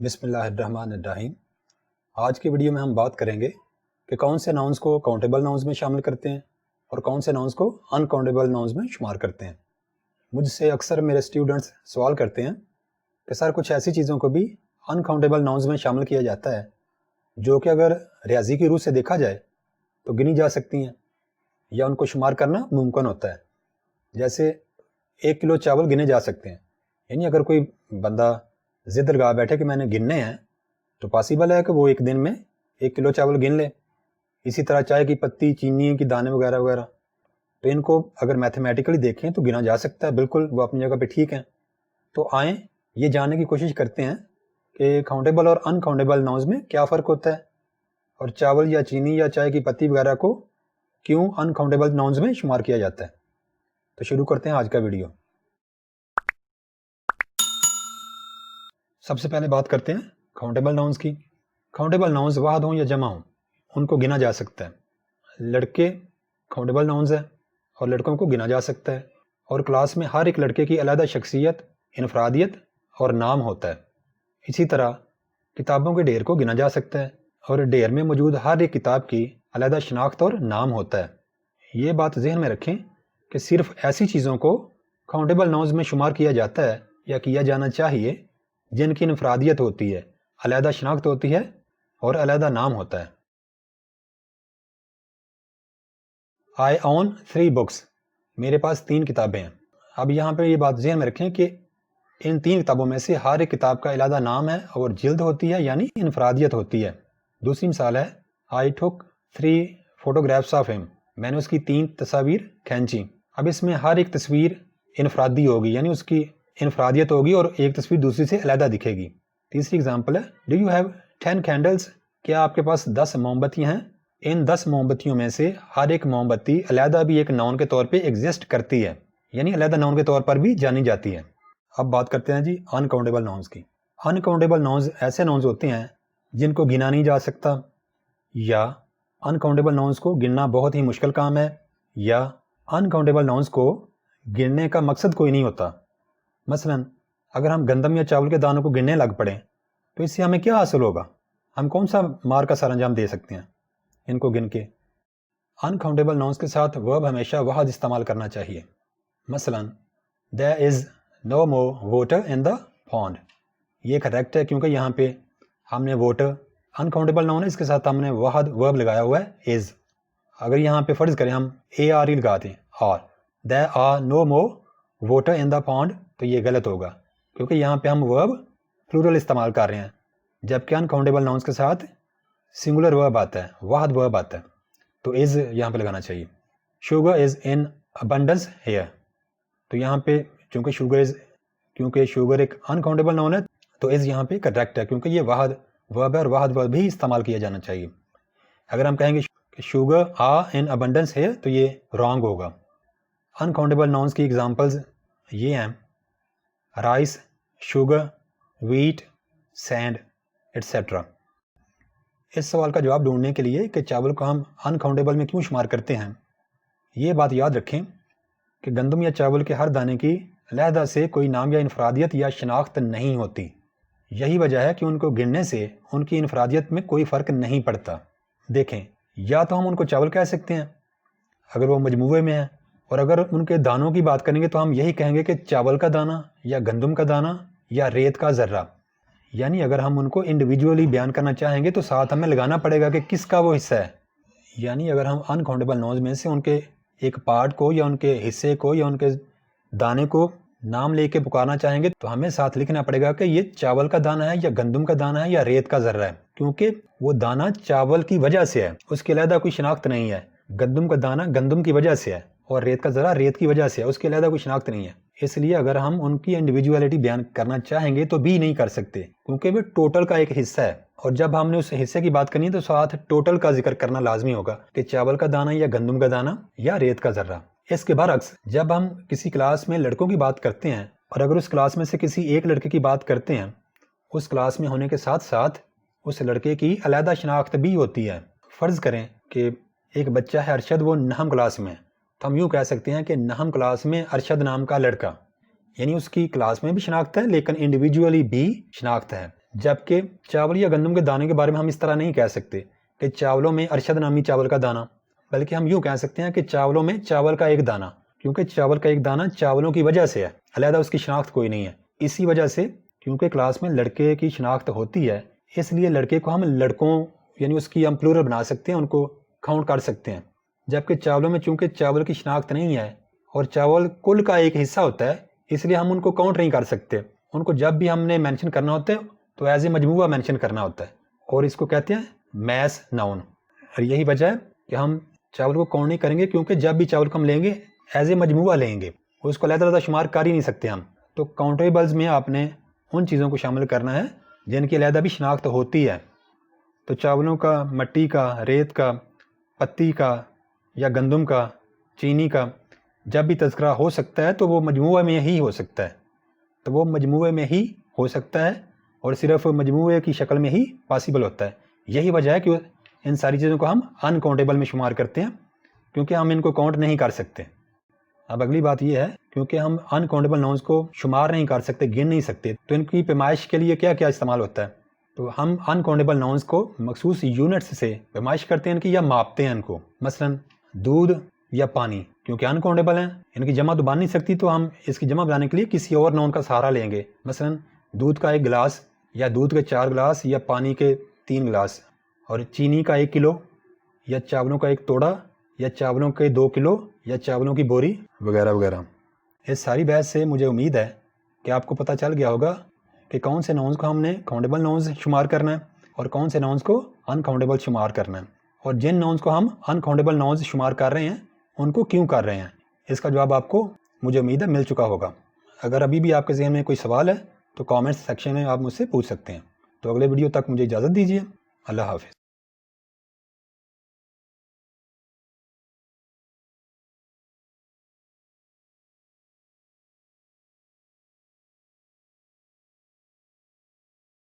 بسم اللہ الرحمن الرحیم۔ آج کی ویڈیو میں ہم بات کریں گے کہ کون سے ناؤنز کو کاؤنٹیبل ناؤنز میں شامل کرتے ہیں اور کون سے ناؤنز کو ان کاؤنٹیبل ناؤنز میں شمار کرتے ہیں۔ مجھ سے اکثر میرے اسٹوڈنٹس سوال کرتے ہیں کہ سر کچھ ایسی چیزوں کو بھی ان کاؤنٹیبل ناؤنز میں شامل کیا جاتا ہے جو کہ اگر ریاضی کی روح سے دیکھا جائے تو گنی جا سکتی ہیں یا ان کو شمار کرنا ممکن ہوتا ہے۔ جیسے 1 کلو چاول گنے جا سکتے ہیں، یعنی اگر کوئی بندہ ضد لگا بیٹھے کہ میں نے گننے ہیں تو پاسبل ہے کہ وہ ایک دن میں 1 کلو چاول گن لے۔ اسی طرح چائے کی پتی، چینی کی دانے وغیرہ وغیرہ، تو ان کو اگر میتھمیٹیکلی دیکھیں تو گنا جا سکتا ہے، بالکل وہ اپنی جگہ پہ ٹھیک ہیں۔ تو آئیں یہ جاننے کی کوشش کرتے ہیں کہ کاؤنٹیبل اور ان کاؤنٹیبل ناؤنز میں کیا فرق ہوتا ہے اور چاول یا چینی یا چائے کی پتی وغیرہ کو کیوں ان کاؤنٹیبل ناؤنز میں شمار کیا جاتا ہے۔ تو شروع کرتے ہیں آج کا ویڈیو۔ سب سے پہلے بات کرتے ہیں کاؤنٹیبل ناؤنز کی۔ کاؤنٹیبل ناؤنز واحد ہوں یا جمع ہوں، ان کو گنا جا سکتا ہے۔ لڑکے کاؤنٹیبل ناؤنز ہیں اور لڑکوں کو گنا جا سکتا ہے، اور کلاس میں ہر ایک لڑکے کی علیحدہ شخصیت، انفرادیت اور نام ہوتا ہے۔ اسی طرح کتابوں کے ڈھیر کو گنا جا سکتا ہے، اور ڈھیر میں موجود ہر ایک کتاب کی علیحدہ شناخت اور نام ہوتا ہے۔ یہ بات ذہن میں رکھیں کہ صرف ایسی چیزوں کو کاؤنٹیبل ناؤنز میں شمار کیا جاتا ہے یا کیا جانا چاہیے جن کی انفرادیت ہوتی ہے، علیحدہ شناخت ہوتی ہے اور علیحدہ نام ہوتا ہے۔ I own 3 books، میرے پاس 3 کتابیں ہیں۔ اب یہاں پہ یہ بات ذہن میں رکھیں کہ ان 3 کتابوں میں سے ہر ایک کتاب کا علیحدہ نام ہے اور جلد ہوتی ہے، یعنی انفرادیت ہوتی ہے۔ دوسری مثال ہے I took 3 photographs of him، میں نے اس کی 3 تصاویر کھینچی۔ اب اس میں ہر ایک تصویر انفرادی ہوگی، یعنی اس کی انفرادیت ہوگی اور ایک تصویر دوسری سے علیحدہ دکھے گی۔ تیسری اگزامپل ہے Do you have 10 candles، کیا آپ کے پاس 10 موم بتیاں ہیں؟ ان 10 موم بتیوں میں سے ہر ایک موم بتی علیحدہ بھی ایک ناؤن کے طور پہ ایگزسٹ کرتی ہے، یعنی علیحدہ ناؤن کے طور پر بھی جانی جاتی ہے۔ اب بات کرتے ہیں جی ان کاؤنٹیبل ناؤنز کی۔ ان کاؤنٹیبل ناؤنز ایسے ناؤنز ہوتے ہیں جن کو گنا نہیں جا سکتا، یا ان کاؤنٹیبل ناؤنز کو گننا بہت ہی مشکل کام ہے، یا ان کاؤنٹیبل ناؤنز کو گننے کا مقصد کوئی نہیں ہوتا۔ مثلا اگر ہم گندم یا چاول کے دانوں کو گننے لگ پڑیں تو اس سے ہمیں کیا حاصل ہوگا؟ ہم کون سا مار کا سر انجام دے سکتے ہیں ان کو گن کے؟ ان کاؤنٹیبل ناؤنز کے ساتھ ورب ہمیشہ واحد استعمال کرنا چاہیے۔ مثلا There is no more water in the pond، یہ کریکٹ ہے کیونکہ یہاں پہ ہم نے water ان کاؤنٹیبل ناؤن ہے، اس کے ساتھ ہم نے واحد ورب لگایا ہوا ہے is۔ اگر یہاں پہ فرض کریں ہم ARE لگاتے ہیں اور There are no more water in the pond، تو یہ غلط ہوگا کیونکہ یہاں پہ ہم ورب پلورل استعمال کر رہے ہیں، جبکہ ان کاؤنٹیبل ناؤنز کے ساتھ سنگولر ورب آتا ہے، واحد ورب آتا ہے، تو از یہاں پہ لگانا چاہیے۔ Sugar is in abundance here, تو یہاں پہ کیونکہ شوگر ایک ان کاؤنٹیبل ناؤن ہے تو از یہاں پہ کریکٹ ہے کیونکہ یہ واحد ورب ہے اور واحد ورب بھی استعمال کیا جانا چاہیے۔ اگر ہم کہیں گے کہ sugar a in abundance here تو یہ رانگ ہوگا۔ ان کاؤنٹیبل ناؤنز کی ایگزامپلز یہ ہیں rice, sugar, wheat, sand etcetera. اس سوال کا جواب ڈھونڈنے کے لیے کہ چاول کو ہم ان کاؤنٹیبل میں کیوں شمار کرتے ہیں، یہ بات یاد رکھیں کہ گندم یا چاول کے ہر دانے کی علیحدہ سے کوئی نام یا انفرادیت یا شناخت نہیں ہوتی۔ یہی وجہ ہے کہ ان کو گننے سے ان کی انفرادیت میں کوئی فرق نہیں پڑتا۔ دیکھیں، یا تو ہم ان کو چاول کہہ سکتے ہیں اگر وہ مجموعے میں ہیں، اور اگر ان کے دانوں کی بات کریں گے تو ہم یہی کہیں گے کہ چاول کا دانہ یا گندم کا دانہ یا ریت کا ذرہ۔ یعنی اگر ہم ان کو انڈیویجولی بیان کرنا چاہیں گے تو ساتھ ہمیں لگانا پڑے گا کہ کس کا وہ حصہ ہے۔ یعنی اگر ہم ان کاؤنٹیبل ناؤنز میں سے ان کے ایک پارٹ کو یا ان کے حصے کو یا ان کے دانے کو نام لے کے پکارنا چاہیں گے تو ہمیں ساتھ لکھنا پڑے گا کہ یہ چاول کا دانہ ہے یا گندم کا دانہ ہے یا ریت کا ذرہ ہے، کیونکہ وہ دانہ چاول کی وجہ سے ہے، اس کے علیحدہ کوئی شناخت نہیں ہے۔ گندم کا دانہ گندم کی وجہ سے ہے اور ریت کا ذرہ ریت کی وجہ سے ہے، اس کے علیحدہ کوئی شناخت نہیں ہے۔ اس لیے اگر ہم ان کی انڈیویجولیٹی بیان کرنا چاہیں گے تو بھی نہیں کر سکتے کیونکہ وہ ٹوٹل کا ایک حصہ ہے، اور جب ہم نے اس حصے کی بات کرنی ہے تو ساتھ ٹوٹل کا ذکر کرنا لازمی ہوگا کہ چاول کا دانہ یا گندم کا دانہ یا ریت کا ذرہ۔ اس کے برعکس جب ہم کسی کلاس میں لڑکوں کی بات کرتے ہیں اور اگر اس کلاس میں سے کسی ایک لڑکے کی بات کرتے ہیں، اس کلاس میں ہونے کے ساتھ ساتھ اس لڑکے کی علیحدہ شناخت بھی ہوتی ہے۔ فرض کریں کہ ایک بچہ ہے ارشد، وہ نہم کلاس میں، تو ہم یوں کہہ سکتے ہیں کہ نہم کلاس میں ارشد نام کا لڑکا، یعنی اس کی کلاس میں بھی شناخت ہے لیکن انڈیویجولی بھی شناخت ہے۔ جبکہ چاول یا گندم کے دانے کے بارے میں ہم اس طرح نہیں کہہ سکتے کہ چاولوں میں ارشد نامی چاول کا دانہ، بلکہ ہم یوں کہہ سکتے ہیں کہ چاولوں میں چاول کا ایک دانہ، کیونکہ چاول کا ایک دانہ چاولوں کی وجہ سے ہے، علیحدہ اس کی شناخت کوئی نہیں ہے۔ اسی وجہ سے کیونکہ کلاس میں لڑکے کی شناخت ہوتی ہے، اس لیے لڑکے کو ہم لڑکوں یعنی اس کی ہم پلورل بنا سکتے ہیں، ان کو کاؤنٹ کر سکتے ہیں۔ جبکہ چاولوں میں چونکہ چاول کی شناخت نہیں ہے اور چاول کل کا ایک حصہ ہوتا ہے، اس لیے ہم ان کو کاؤنٹ نہیں کر سکتے۔ ان کو جب بھی ہم نے مینشن کرنا ہوتا ہے تو ایز اے مجموعہ مینشن کرنا ہوتا ہے، اور اس کو کہتے ہیں میس ناؤن۔ اور یہی وجہ ہے کہ ہم چاول کو کاؤنٹ نہیں کریں گے، کیونکہ جب بھی چاول کو ہم لیں گے ایز اے مجموعہ لیں گے، اس کو علیحدہ شمار کر ہی نہیں سکتے ہم۔ تو کاؤنٹیبلز میں آپ نے ان چیزوں کو شامل کرنا ہے جن کی علیحدہ بھی شناخت ہوتی ہے۔ تو چاولوں کا، مٹی کا، ریت کا، پتی کا یا گندم کا، چینی کا جب بھی تذکرہ ہو سکتا ہے تو وہ مجموعے میں ہی ہو سکتا ہے، تو وہ مجموعے میں ہی ہو سکتا ہے اور صرف مجموعے کی شکل میں ہی پاسبل ہوتا ہے۔ یہی وجہ ہے کہ ان ساری چیزوں کو ہم انکاؤنٹیبل میں شمار کرتے ہیں، کیونکہ ہم ان کو کاؤنٹ نہیں کر سکتے۔ اب اگلی بات یہ ہے، کیونکہ ہم انکاؤنٹیبل ناؤنز کو شمار نہیں کر سکتے، گن نہیں سکتے، تو ان کی پیمائش کے لیے کیا کیا استعمال ہوتا ہے؟ تو ہم انکاؤنٹیبل ناؤنز کو مخصوص یونٹس سے پیمائش کرتے ہیں ان کی، یا ماپتے ہیں ان کو۔ مثلا دودھ یا پانی، کیونکہ انکاؤنٹیبل ہیں، ان کی جمع تو بن نہیں سکتی، تو ہم اس کی جمع بنانے کے لیے کسی اور ناؤن کا سہارا لیں گے۔ مثلا دودھ کا 1 گلاس، یا دودھ کے 4 گلاس، یا پانی کے 3 گلاس، اور چینی کا 1 کلو، یا چاولوں کا 1 توڑا، یا چاولوں کے 2 کلو، یا چاولوں کی بوری، وغیرہ وغیرہ۔ اس ساری بحث سے مجھے امید ہے کہ آپ کو پتہ چل گیا ہوگا کہ کون سے ناؤنز کو ہم نے کاؤنٹیبل ناؤنز شمار کرنا ہے اور کون سے ناؤنز کو انکاؤنٹیبل شمار کرنا ہے، اور جن ناؤنز کو ہم انکاؤنٹیبل ناؤنز شمار کر رہے ہیں ان کو کیوں کر رہے ہیں۔ اس کا جواب آپ کو مجھے امید ہے مل چکا ہوگا۔ اگر ابھی بھی آپ کے ذہن میں کوئی سوال ہے تو کامنٹس سیکشن میں آپ مجھ سے پوچھ سکتے ہیں۔ تو اگلے ویڈیو تک مجھے اجازت دیجیے۔ اللہ حافظ۔